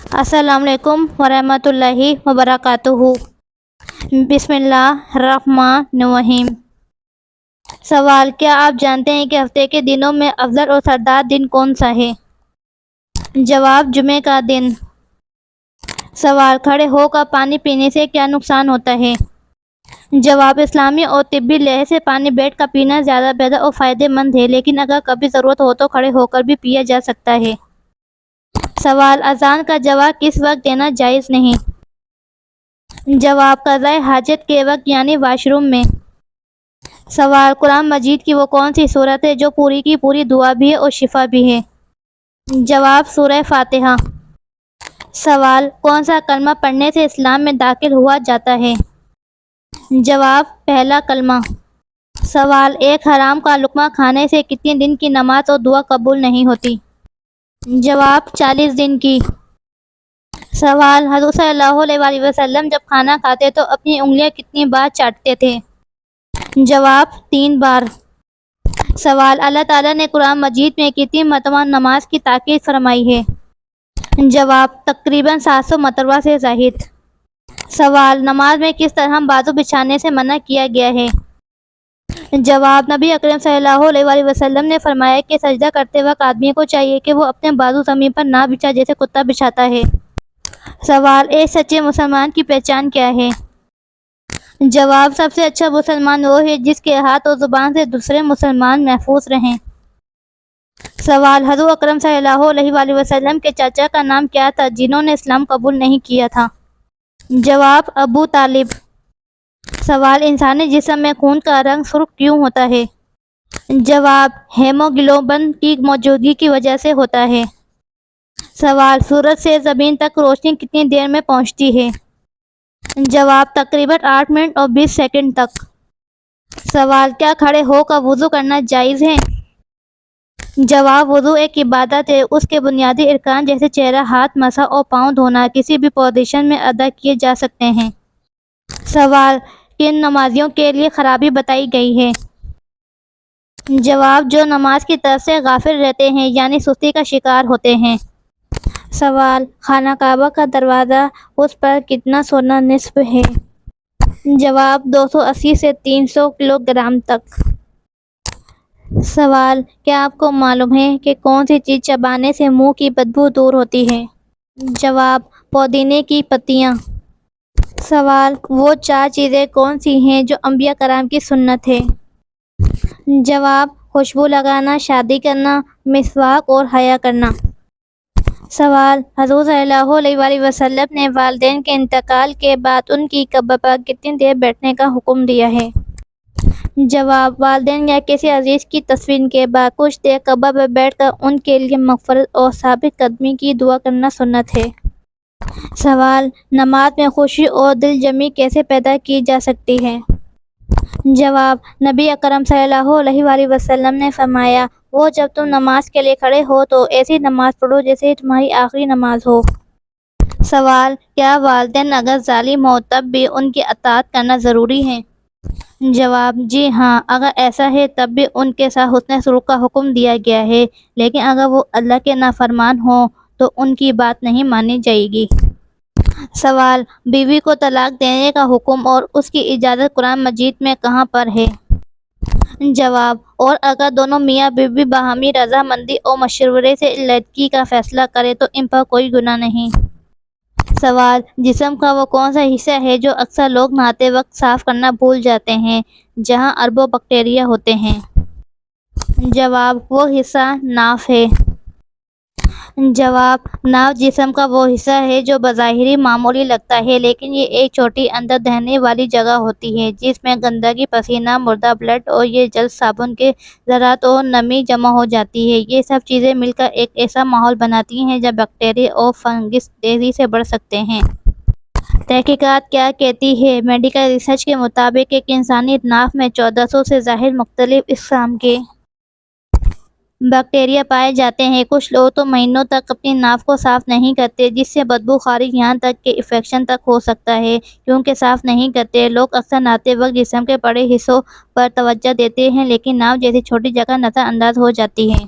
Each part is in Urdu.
السلام علیکم ورحمۃ اللہ وبرکاتہ۔ بسم اللہ الرحمن الرحیم۔ سوال: کیا آپ جانتے ہیں کہ ہفتے کے دنوں میں افضل اور سردار دن کون سا ہے؟ جواب: جمعے کا دن۔ سوال: کھڑے ہو کر پانی پینے سے کیا نقصان ہوتا ہے؟ جواب: اسلامی اور طبی لحاظ سے پانی بیٹھ کر پینا زیادہ بہتر اور فائدہ مند ہے، لیکن اگر کبھی ضرورت ہو تو کھڑے ہو کر بھی پیا جا سکتا ہے۔ سوال: اذان کا جواب کس وقت دینا جائز نہیں؟ جواب: قضائے حاجت کے وقت یعنی واش روم میں۔ سوال: قرآن مجید کی وہ کون سی سورت ہے جو پوری کی پوری دعا بھی ہے اور شفا بھی ہے؟ جواب: سورہ فاتحہ۔ سوال: کون سا کلمہ پڑھنے سے اسلام میں داخل ہوا جاتا ہے؟ جواب: پہلا کلمہ۔ سوال: ایک حرام کا لقمہ کھانے سے کتنے دن کی نماز اور دعا قبول نہیں ہوتی؟ جواب: 40 دن کی۔ سوال: حضور صلی اللہ علیہ وآلہ وسلم جب کھانا کھاتے تو اپنی انگلیاں کتنی بار چاٹتے تھے؟ جواب: 3 بار۔ سوال: اللہ تعالیٰ نے قرآن مجید میں کتنی مرتبہ نماز کی تاکید فرمائی ہے؟ جواب: تقریباً 700 مرتبہ سے زائد۔ سوال: نماز میں کس طرح بازو بچھانے سے منع کیا گیا ہے؟ جواب: نبی اکرم صلی اللہ علیہ وآلہ وسلم نے فرمایا کہ سجدہ کرتے وقت آدمی کو چاہیے کہ وہ اپنے بازو زمین پر نہ بچھائے جیسے کتا بچھاتا ہے۔ سوال: ایک سچے مسلمان کی پہچان کیا ہے؟ جواب: سب سے اچھا مسلمان وہ ہے جس کے ہاتھ اور زبان سے دوسرے مسلمان محفوظ رہیں۔ سوال: حضور اکرم صلی اللہ علیہ وآلہ وسلم کے چاچا کا نام کیا تھا جنہوں نے اسلام قبول نہیں کیا تھا؟ جواب: ابو طالب۔ سوال: انسانی جسم میں خون کا رنگ سرخ کیوں ہوتا ہے؟ جواب: ہیموگلوبن کی موجودگی کی وجہ سے ہوتا ہے۔ سوال: سورج سے زمین تک روشنی کتنی دیر میں پہنچتی ہے؟ جواب: تقریباً 8 منٹ اور 20 سیکنڈ تک۔ سوال: کیا کھڑے ہو کر وضو کرنا جائز ہے؟ جواب: وضو ایک عبادت ہے، اس کے بنیادی ارکان جیسے چہرہ، ہاتھ، مسا اور پاؤں دھونا کسی بھی پوزیشن میں ادا کیے جا سکتے ہیں۔ سوال: کن نمازیوں کے لیے خرابی بتائی گئی ہے؟ جواب: جو نماز کی طرف سے غافل رہتے ہیں یعنی سستی کا شکار ہوتے ہیں۔ سوال: خانہ کعبہ کا دروازہ، اس پر کتنا سونا نصب ہے؟ جواب: 280 سے 300 کلو گرام تک۔ سوال: کیا آپ کو معلوم ہے کہ کون سی چیز چبانے سے منہ کی بدبو دور ہوتی ہے؟ جواب: پودینے کی پتیاں۔ سوال: وہ 4 چیزیں کون سی ہیں جو انبیاء کرام کی سنت ہے؟ جواب: خوشبو لگانا، شادی کرنا، مسواک اور حیا کرنا۔ سوال: حضور صلی اللہ علیہ وآلہ وسلم نے والدین کے انتقال کے بعد ان کی قبر پر کتنی دیر بیٹھنے کا حکم دیا ہے؟ جواب: والدین یا کسی عزیز کی تدفین کے بعد کچھ دیر قبر پر بیٹھ کر ان کے لیے مغفرت اور ثابت قدمی کی دعا کرنا سنت ہے۔ سوال: نماز میں خوشی اور دل جمعی کیسے پیدا کی جا سکتی ہے؟ جواب: نبی اکرم صلی اللہ علیہ وآلہ وسلم نے فرمایا، وہ جب تم نماز کے لیے کھڑے ہو تو ایسی نماز پڑھو جیسے تمہاری آخری نماز ہو۔ سوال: کیا والدین اگر ظالم ہوں تب بھی ان کی اطاعت کرنا ضروری ہے؟ جواب: جی ہاں، اگر ایسا ہے تب بھی ان کے ساتھ حسن سلوک کا حکم دیا گیا ہے، لیکن اگر وہ اللہ کے نافرمان ہوں تو ان کی بات نہیں مانی جائے گی۔ سوال: بیوی کو طلاق دینے کا حکم اور اس کی اجازت قرآن مجید میں کہاں پر ہے؟ جواب: اور اگر دونوں میاں بیوی باہمی رضامندی اور مشورے سے علیحدگی کا فیصلہ کریں تو ان پر کوئی گناہ نہیں۔ سوال: جسم کا وہ کون سا حصہ ہے جو اکثر لوگ نہاتے وقت صاف کرنا بھول جاتے ہیں جہاں اربوں بیکٹیریا ہوتے ہیں؟ جواب: وہ حصہ ناف ہے۔ جواب: ناف جسم کا وہ حصہ ہے جو بظاہر معمولی لگتا ہے لیکن یہ ایک چھوٹی اندر دہنے والی جگہ ہوتی ہے جس میں گندگی، پسینہ، مردہ بلڈ اور یہ جلد صابن کے ذرات اور نمی جمع ہو جاتی ہے۔ یہ سب چیزیں مل کر ایک ایسا ماحول بناتی ہیں جہاں بیکٹیریا اور فنگس تیزی سے بڑھ سکتے ہیں۔ تحقیقات کیا کہتی ہیں؟ میڈیکل ریسرچ کے مطابق ایک انسانی ناف میں 1400 سے زائد مختلف اقسام کے بیکٹیریا پائے جاتے ہیں۔ کچھ لوگ تو مہینوں تک اپنی ناف کو صاف نہیں کرتے جس سے بدبو خارج یہاں تک کہ انفیکشن تک ہو سکتا ہے۔ کیونکہ صاف نہیں کرتے، لوگ اکثر نہاتے وقت جسم کے بڑے حصوں پر توجہ دیتے ہیں لیکن ناف جیسی چھوٹی جگہ نظر انداز ہو جاتی ہے۔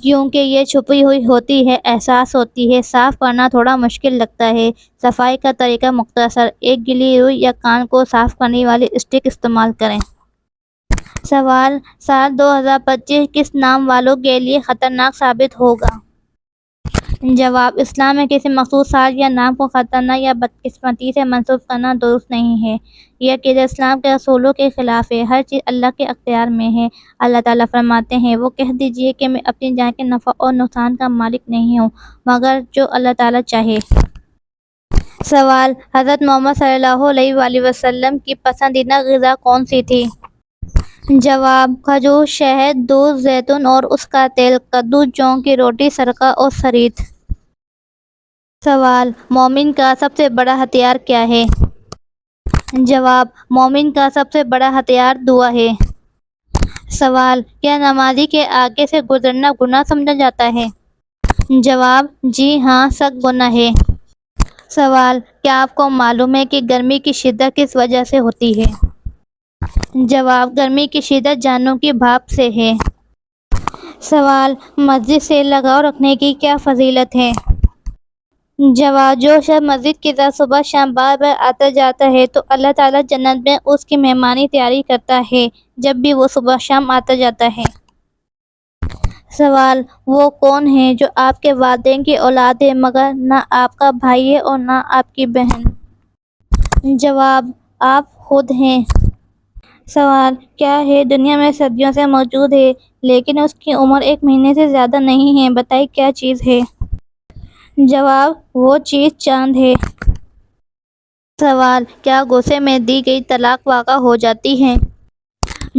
کیونکہ یہ چھپی ہوئی ہوتی ہے، احساس ہوتی ہے۔ صاف کرنا تھوڑا مشکل لگتا ہے۔ صفائی کا طریقہ مختصر، ایک گیلی روئی یا کان کو صاف کرنے والی اسٹک استعمال کریں۔ سوال: سال 2025 کس نام والوں کے لیے خطرناک ثابت ہوگا؟ جواب: اسلام میں کسی مخصوص سال یا نام کو خطرناک یا بدقسمتی سے منسوب کرنا درست نہیں ہے۔ یہ عقیدہ اسلام کے اصولوں کے خلاف ہے۔ ہر چیز اللہ کے اختیار میں ہے۔ اللہ تعالیٰ فرماتے ہیں، وہ کہہ دیجئے کہ میں اپنی جان کے نفع اور نقصان کا مالک نہیں ہوں مگر جو اللہ تعالیٰ چاہے۔ سوال: حضرت محمد صلی اللہ علیہ وآلہ وسلم کی پسندیدہ غذا کون سی تھی؟ جواب: کھجور، شہد، دودھ، زیتون اور اس کا تیل، کدو، جوں کی روٹی، سرکہ اور ثرید۔ سوال: مومن کا سب سے بڑا ہتھیار کیا ہے؟ جواب: مومن کا سب سے بڑا ہتھیار دعا ہے۔ سوال: کیا نمازی کے آگے سے گزرنا گناہ سمجھا جاتا ہے؟ جواب: جی ہاں، سخت گناہ ہے۔ سوال: کیا آپ کو معلوم ہے کہ گرمی کی شدت کس وجہ سے ہوتی ہے؟ جواب: گرمی کی شدت جانوروں کی بھاپ سے ہے۔ سوال: مسجد سے لگاؤ رکھنے کی کیا فضیلت ہے؟ جواب: جو شخص مسجد کی طرف صبح شام بار بار آتا جاتا ہے تو اللہ تعالیٰ جنت میں اس کی مہمانی تیاری کرتا ہے جب بھی وہ صبح شام آتا جاتا ہے۔ سوال: وہ کون ہے جو آپ کے والدین کی اولاد ہے مگر نہ آپ کا بھائی ہے اور نہ آپ کی بہن؟ جواب: آپ خود ہیں۔ سوال: کیا ہے دنیا میں صدیوں سے موجود ہے لیکن اس کی عمر 1 مہینے سے زیادہ نہیں ہے، بتائیں کیا چیز ہے؟ جواب: وہ چیز چاند ہے۔ سوال: کیا غصے میں دی گئی طلاق واقع ہو جاتی ہے؟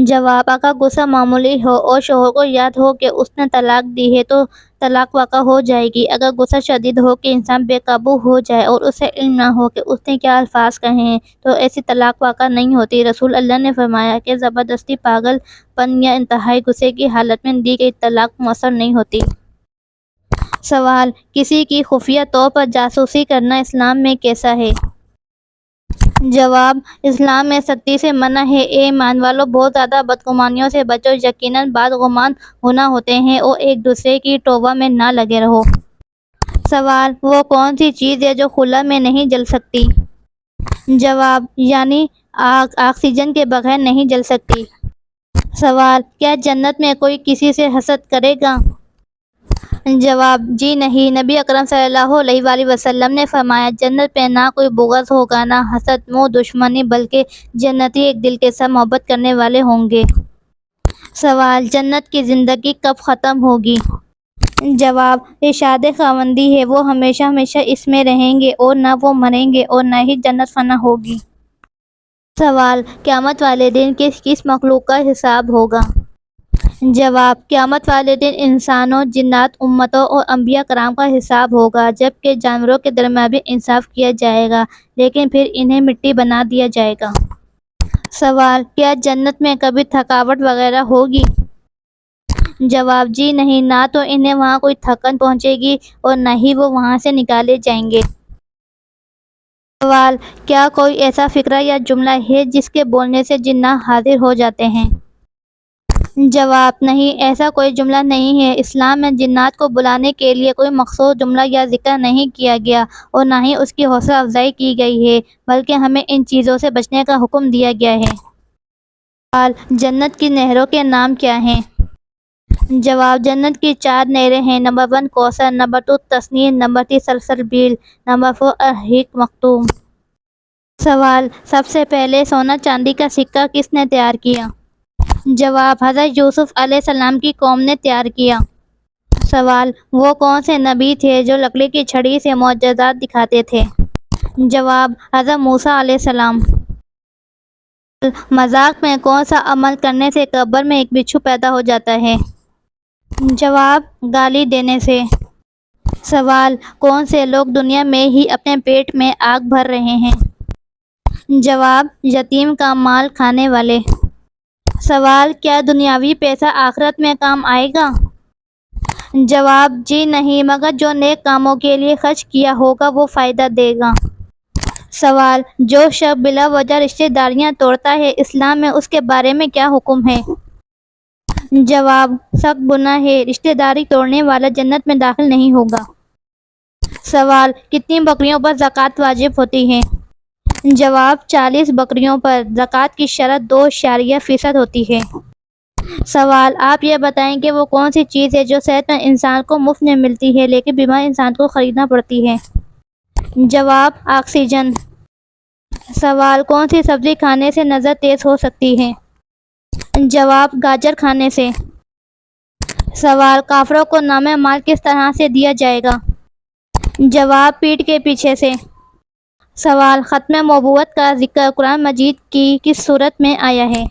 جواب: اگر غصہ معمولی ہو اور شوہر کو یاد ہو کہ اس نے طلاق دی ہے تو طلاق واقع ہو جائے گی۔ اگر غصہ شدید ہو کہ انسان بے قابو ہو جائے اور اسے علم نہ ہو کہ اس نے کیا الفاظ کہے ہیں تو ایسی طلاق واقع نہیں ہوتی۔ رسول اللہ نے فرمایا کہ زبردستی، پاگل پن یا انتہائی غصے کی حالت میں دی گئی طلاق مؤثر نہیں ہوتی۔ سوال: کسی کی خفیہ طور پر جاسوسی کرنا اسلام میں کیسا ہے؟ جواب: اسلام میں سختی سے منع ہے۔ اے ایمان والو، بہت زیادہ بدگمانیوں سے بچو، یقیناً بعض گمان گناہ ہوتے ہیں، اور ایک دوسرے کی توبہ میں نہ لگے رہو۔ سوال: وہ کون سی چیز ہے جو خلا میں نہیں جل سکتی؟ جواب: یعنی آگ آکسیجن کے بغیر نہیں جل سکتی۔ سوال: کیا جنت میں کوئی کسی سے حسد کرے گا؟ جواب: جی نہیں، نبی اکرم صلی اللہ علیہ وآلہ وسلم نے فرمایا، جنت میں نہ کوئی بغض ہوگا، نہ حسد، منہ دشمنی، بلکہ جنتی ایک دل کے ساتھ محبت کرنے والے ہوں گے۔ سوال: جنت کی زندگی کب ختم ہوگی؟ جواب: ارشاد خداوندی ہے، وہ ہمیشہ ہمیشہ اس میں رہیں گے اور نہ وہ مریں گے اور نہ ہی جنت فنا ہوگی۔ سوال: قیامت والے دن کس کس مخلوق کا حساب ہوگا؟ جواب: قیامت والے دن انسانوں، جنات، امتوں اور انبیاء کرام کا حساب ہوگا، جبکہ جانوروں کے درمیان بھی انصاف کیا جائے گا لیکن پھر انہیں مٹی بنا دیا جائے گا۔ سوال: کیا جنت میں کبھی تھکاوٹ وغیرہ ہوگی؟ جواب: جی نہیں، نہ تو انہیں وہاں کوئی تھکن پہنچے گی اور نہ ہی وہ وہاں سے نکالے جائیں گے۔ سوال: کیا کوئی ایسا فقرہ یا جملہ ہے جس کے بولنے سے جنات حاضر ہو جاتے ہیں؟ جواب: نہیں، ایسا کوئی جملہ نہیں ہے۔ اسلام میں جنات کو بلانے کے لیے کوئی مخصوص جملہ یا ذکر نہیں کیا گیا اور نہ ہی اس کی حوصلہ افزائی کی گئی ہے، بلکہ ہمیں ان چیزوں سے بچنے کا حکم دیا گیا ہے۔ سوال: جنت کی نہروں کے نام کیا ہیں؟ جواب: جنت کی 4 نہریں ہیں۔ نمبر 1 کوثر، نمبر 2 تسنیم، نمبر 3 سلسبیل، نمبر 4 الرحیق مختوم۔ سوال: سب سے پہلے سونا چاندی کا سکہ کس نے تیار کیا؟ جواب: حضرت یوسف علیہ السلام کی قوم نے تیار کیا۔ سوال: وہ کون سے نبی تھے جو لکڑی کی چھڑی سے معجزات دکھاتے تھے؟ جواب: حضرت موسیٰ علیہ السلام۔ مذاق میں کون سا عمل کرنے سے قبر میں ایک بچھو پیدا ہو جاتا ہے؟ جواب: گالی دینے سے۔ سوال: کون سے لوگ دنیا میں ہی اپنے پیٹ میں آگ بھر رہے ہیں؟ جواب: یتیم کا مال کھانے والے۔ سوال: کیا دنیاوی پیسہ آخرت میں کام آئے گا؟ جواب: جی نہیں، مگر جو نیک کاموں کے لیے خرچ کیا ہوگا وہ فائدہ دے گا۔ سوال: جو شخص بلا وجہ رشتہ داریاں توڑتا ہے، اسلام میں اس کے بارے میں کیا حکم ہے؟ جواب: سخت گناہ ہے، رشتہ داری توڑنے والا جنت میں داخل نہیں ہوگا۔ سوال: کتنی بکریوں پر زکوٰۃ واجب ہوتی ہے؟ جواب: 40 بکریوں پر۔ زکوٰۃ کی شرح 2.% ہوتی ہے۔ سوال: آپ یہ بتائیں کہ وہ کون سی چیز ہے جو صحت مند انسان کو مفت میں ملتی ہے لیکن بیمار انسان کو خریدنا پڑتی ہے؟ جواب: آکسیجن۔ سوال: کون سی سبزی کھانے سے نظر تیز ہو سکتی ہے؟ جواب: گاجر کھانے سے۔ سوال: کافروں کو نام مال کس طرح سے دیا جائے گا؟ جواب: پیٹھ کے پیچھے سے۔ سوال: ختم نبوت کا ذکر قرآن مجید کی کس سورت میں آیا ہے؟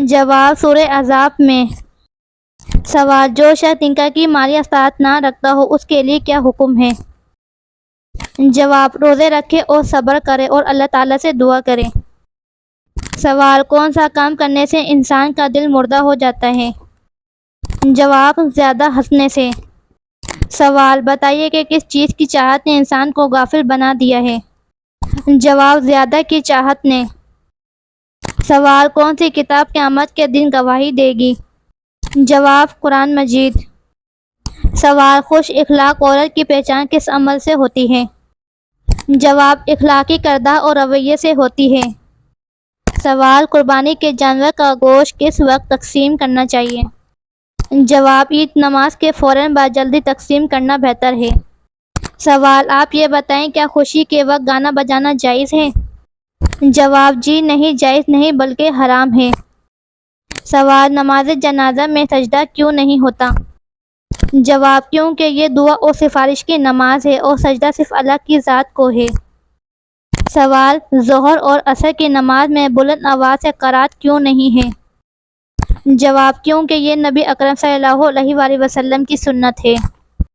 جواب: سورہ احزاب میں۔ سوال: جو شخص تنکا کی مالی استطاعت نہ رکھتا ہو اس کے لیے کیا حکم ہے؟ جواب: روزے رکھے اور صبر کرے اور اللہ تعالیٰ سے دعا کرے۔ سوال: کون سا کام کرنے سے انسان کا دل مردہ ہو جاتا ہے؟ جواب: زیادہ ہنسنے سے۔ سوال: بتائیے کہ کس چیز کی چاہت نے انسان کو غافل بنا دیا ہے؟ جواب: زیادہ کی چاہت نے۔ سوال: کون سی کتاب قیامت کے دن گواہی دے گی؟ جواب: قرآن مجید۔ سوال: خوش اخلاق عورت کی پہچان کس عمل سے ہوتی ہے؟ جواب: اخلاقی کردار اور رویے سے ہوتی ہے۔ سوال: قربانی کے جانور کا گوشت کس وقت تقسیم کرنا چاہیے؟ جواب: عید نماز کے فوراً بعد جلدی تقسیم کرنا بہتر ہے۔ سوال: آپ یہ بتائیں کیا خوشی کے وقت گانا بجانا جائز ہے؟ جواب: جی نہیں، جائز نہیں بلکہ حرام ہے۔ سوال: نماز جنازہ میں سجدہ کیوں نہیں ہوتا؟ جواب: کیونکہ یہ دعا اور سفارش کی نماز ہے اور سجدہ صرف اللہ کی ذات کو ہے۔ سوال: ظہر اور عصر کی نماز میں بلند آواز سے قرأت کیوں نہیں ہے؟ جواب: کیونکہ یہ نبی اکرم صلی اللہ علیہ وآلہ وسلم کی سنت ہے۔